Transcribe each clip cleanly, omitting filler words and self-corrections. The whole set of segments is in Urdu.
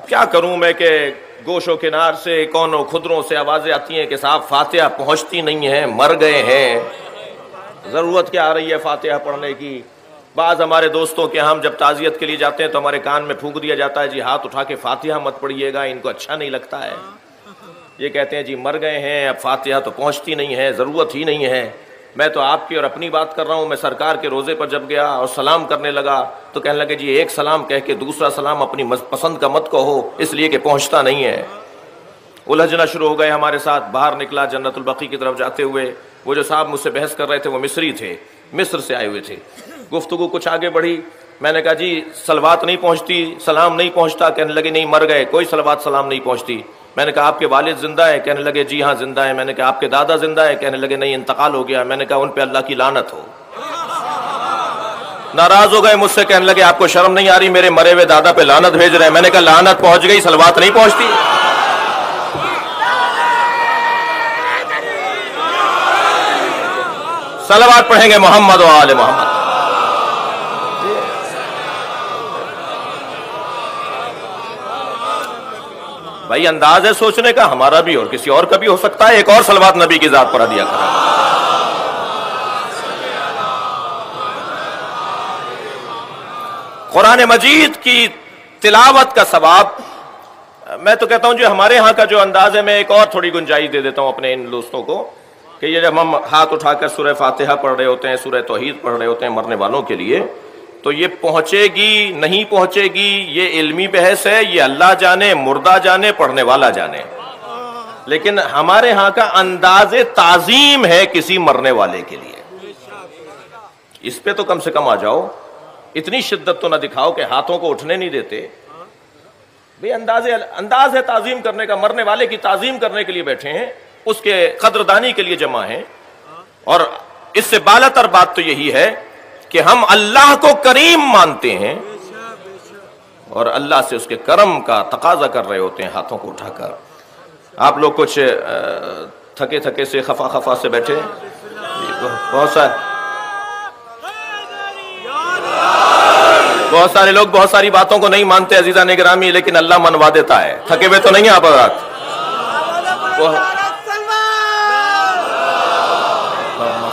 اب کیا کروں میں کہ گوش و کنار سے کونوں خدروں سے آوازیں آتی ہیں کہ صاحب فاتحہ پہنچتی نہیں ہے، مر گئے ہیں، ضرورت کیا آ رہی ہے فاتحہ پڑھنے کی. بعض ہمارے دوستوں کے ہم جب تعزیت کے لیے جاتے ہیں تو ہمارے کان میں پھونک دیا جاتا ہے جی ہاتھ اٹھا کے فاتحہ مت پڑھیے گا، ان کو اچھا نہیں لگتا ہے. یہ کہتے ہیں جی مر گئے ہیں، اب فاتحہ تو پہنچتی نہیں ہے، ضرورت ہی نہیں ہے. میں تو آپ کی اور اپنی بات کر رہا ہوں. میں سرکار کے روزے پر جب گیا اور سلام کرنے لگا تو کہنے لگے جی ایک سلام کہہ کے دوسرا سلام اپنی پسند کا مت کہو اس لیے کہ پہنچتا نہیں ہے. الجھنا شروع ہو گئے ہمارے ساتھ. باہر نکلا جنت البقیع کی طرف جاتے ہوئے. وہ جو صاحب مجھ سے بحث کر رہے تھے وہ مصری تھے، مصر سے آئے ہوئے تھے. گفتگو کچھ آگے بڑھی. میں نے کہا جی صلوات نہیں پہنچتی، سلام نہیں پہنچتا. کہنے لگے نہیں مر گئے، کوئی صلوات سلام نہیں پہنچتی. میں نے کہا آپ کے والد زندہ ہے؟ کہنے لگے جی ہاں زندہ ہے. میں نے کہا آپ کے دادا زندہ ہے؟ کہنے لگے نہیں انتقال ہو گیا. میں نے کہا ان پہ اللہ کی لعنت ہو. ناراض ہو گئے مجھ سے، کہنے لگے آپ کو شرم نہیں آ رہی، میرے مرے ہوئے دادا پہ لعنت بھیج رہے ہیں. میں نے کہا لعنت پہنچ گئی، صلوات نہیں پہنچتی. صلوات پڑھیں گے محمد و آل محمد. بھائی انداز ہے سوچنے کا ہمارا بھی اور کسی اور کا بھی ہو سکتا ہے. ایک اور صلوات نبی کی ذات پر دیا کریں. قرآن مجید کی تلاوت کا ثواب، میں تو کہتا ہوں جو ہمارے ہاں کا جو انداز ہے، میں ایک اور تھوڑی گنجائش دے دیتا ہوں اپنے ان دوستوں کو کہ یہ جب ہم ہاتھ اٹھا کر سورہ فاتحہ پڑھ رہے ہوتے ہیں، سورہ توحید پڑھ رہے ہوتے ہیں مرنے والوں کے لیے، تو یہ پہنچے گی نہیں پہنچے گی یہ علمی بحث ہے، یہ اللہ جانے، مردہ جانے، پڑھنے والا جانے. لیکن ہمارے ہاں کا انداز تعظیم ہے کسی مرنے والے کے لیے. اس پہ تو کم سے کم آ جاؤ. اتنی شدت تو نہ دکھاؤ کہ ہاتھوں کو اٹھنے نہیں دیتے. بھئی انداز ہے تعظیم کرنے کا. مرنے والے کی تعظیم کرنے کے لیے بیٹھے ہیں، اس کے قدردانی کے لیے جمع ہیں. اور اس سے بالاتر بات تو یہی ہے کہ ہم اللہ کو کریم مانتے ہیں اور اللہ سے اس کے کرم کا تقاضا کر رہے ہوتے ہیں ہاتھوں کو اٹھا کر. آپ لوگ کچھ تھکے تھکے سے خفا سے بیٹھے، بہت سارے لوگ بہت ساری باتوں کو نہیں مانتے عزیزان گرامی، لیکن اللہ منوا دیتا ہے. تھکے ہوئے تو نہیں آپ حضرات؟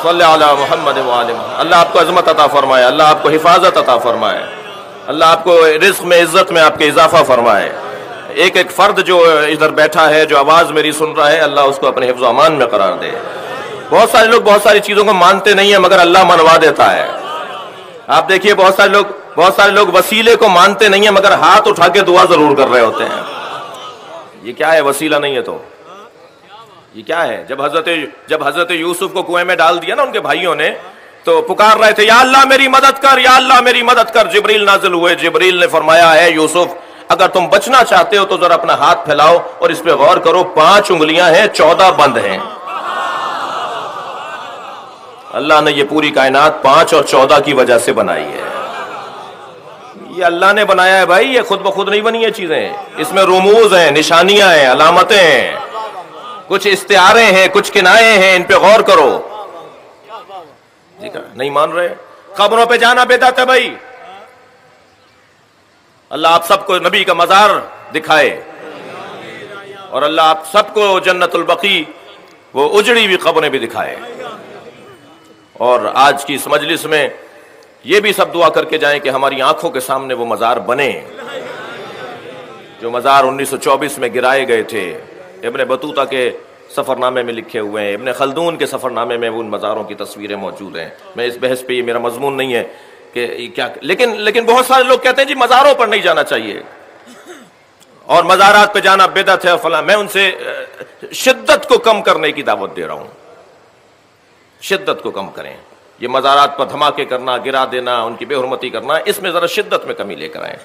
صلی علی محمد وآلہ محمد. اللہ آپ کو عظمت عطا فرمائے، اللہ آپ کو حفاظت عطا فرمائے، اللہ آپ کو رزق میں عزت میں آپ کے اضافہ فرمائے. ایک ایک فرد جو ادھر بیٹھا ہے، جو آواز میری سن رہا ہے، اللہ اس کو اپنے حفظ و امان میں قرار دے. بہت سارے لوگ بہت ساری چیزوں کو مانتے نہیں ہیں مگر اللہ منوا دیتا ہے. آپ دیکھیے بہت سارے لوگ وسیلے کو مانتے نہیں ہیں مگر ہاتھ اٹھا کے دعا ضرور کر رہے ہوتے ہیں. یہ کیا ہے؟ وسیلہ نہیں ہے تو یہ کیا ہے؟ جب حضرت یوسف کو کنویں میں ڈال دیا نا ان کے بھائیوں نے، تو پکار رہے تھے یا اللہ میری مدد کر، یا اللہ میری مدد کر. جبریل نازل ہوئے. جبریل نے فرمایا ہے یوسف اگر تم بچنا چاہتے ہو تو ذرا اپنا ہاتھ پھیلاؤ اور اس پہ غور کرو. 5 انگلیاں ہیں، 14 بند ہیں. اللہ نے یہ پوری کائنات 5 اور 14 کی وجہ سے بنائی ہے. یہ اللہ نے بنایا ہے بھائی، یہ خود بخود نہیں بنی یہ چیزیں. اس میں رموز ہیں، نشانیاں ہیں، علامتیں ہیں، کچھ استعارے ہیں، کچھ کنائے ہیں. ان پہ غور کرو. نہیں مان رہے؟ قبروں پہ جانا بدعت ہے بھائی. اللہ آپ سب کو نبی کا مزار دکھائے اور اللہ آپ سب کو جنت البقیع وہ اجڑی ہوئی قبریں بھی دکھائے. اور آج کی اس مجلس میں یہ بھی سب دعا کر کے جائیں کہ ہماری آنکھوں کے سامنے وہ مزار بنے جو مزار 1924 میں گرائے گئے تھے. ابن بطوطہ کے سفر نامے میں لکھے ہوئے ہیں، ابن خلدون کے سفر نامے میں ان مزاروں کی تصویریں موجود ہیں. میں اس بحث پہ، یہ میرا مضمون نہیں ہے کہ کیا، لیکن بہت سارے لوگ کہتے ہیں جی مزاروں پر نہیں جانا چاہیے اور مزارات پہ جانا بدعت ہے فلاں. میں ان سے شدت کو کم کرنے کی دعوت دے رہا ہوں. شدت کو کم کریں. یہ مزارات پر دھماکے کرنا، گرا دینا، ان کی بے حرمتی کرنا، اس میں ذرا شدت میں کمی لے کر آئیں.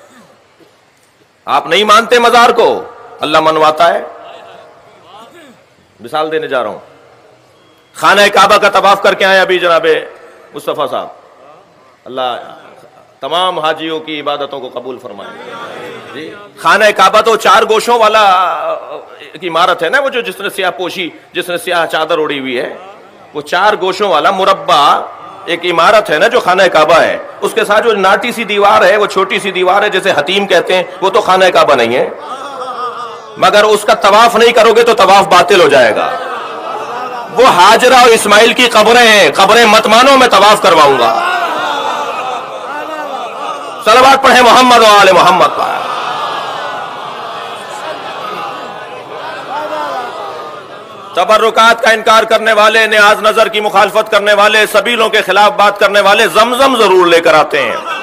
آپ نہیں مانتے مزار کو، اللہ منواتا ہے. مثال دینے جا رہا ہوں. خانہ کعبہ کا طواف کر کے آئے ابھی جناب مصطفیٰ صاحب. اللہ تمام حاجیوں کی عبادتوں کو قبول فرمائے. جی خانہ کعبہ تو 4 گوشوں والا عمارت ہے نا، وہ جو جس نے سیاہ پوشی، جس نے سیاہ چادر اوڑی ہوئی ہے، وہ 4 گوشوں والا مربع ایک عمارت ہے نا جو خانہ کعبہ ہے، اس کے ساتھ جو ناٹی سی دیوار ہے، وہ چھوٹی سی دیوار ہے جیسے حتیم کہتے ہیں، وہ تو خانہ کعبہ نہیں ہے، مگر اس کا طواف نہیں کرو گے تو طواف باطل ہو جائے گا۔ وہ ہاجرہ اور اسماعیل کی قبریں ہیں، قبریں مت مانو، میں طواف کرواؤں گا۔ صلوات پڑھیں محمد و آل محمد پر۔ تبرکات کا انکار کرنے والے، نیاز نظر کی مخالفت کرنے والے، سبیلوں کے خلاف بات کرنے والے زمزم ضرور لے کر آتے ہیں۔